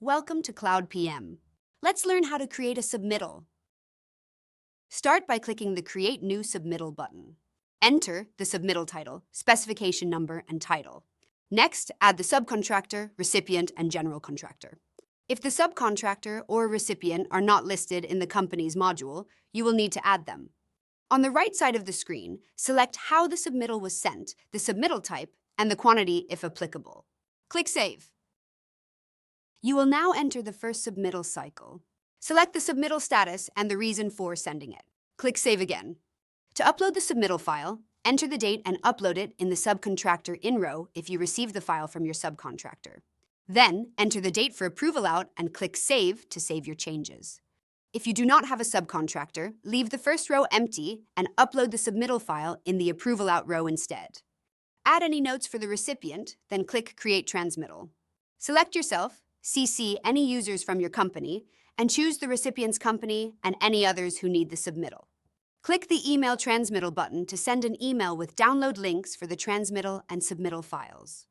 Welcome to Cloud PM. Let's learn how to create a submittal. Start by clicking the Create New Submittal button. Enter the submittal title, specification number, and title. Next, add the subcontractor, recipient, and general contractor. If the subcontractor or recipient are not listed in the company's module, you will need to add them. On the right side of the screen, select how the submittal was sent, the submittal type, and the quantity if applicable. Click Save. You will now enter the first submittal cycle. Select the submittal status and the reason for sending it. Click Save again. To upload the submittal file, enter the date and upload it in the subcontractor in row if you receive the file from your subcontractor. Then, enter the date for approval out and click Save to save your changes. If you do not have a subcontractor, leave the first row empty and upload the submittal file in the approval out row instead. Add any notes for the recipient, then click Create Transmittal. Select yourself, CC any users from your company, and choose the recipient's company and any others who need the submittal. Click the Email Transmittal button to send an email with download links for the transmittal and submittal files.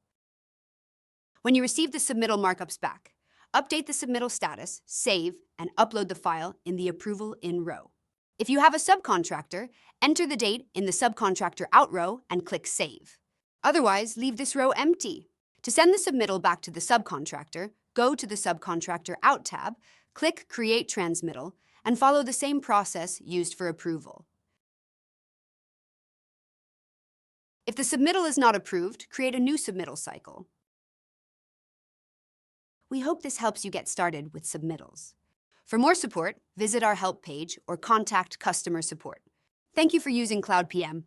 When you receive the submittal markups back, update the submittal status, save, and upload the file in the Approval In row. If you have a subcontractor, enter the date in the Subcontractor Out row and click Save. Otherwise, leave this row empty. To send the submittal back to the subcontractor, go to the Subcontractor Out tab, click Create Transmittal, and follow the same process used for approval. If the submittal is not approved, create a new submittal cycle. We hope this helps you get started with submittals. For more support, visit our help page or contact customer support. Thank you for using Cloud PM.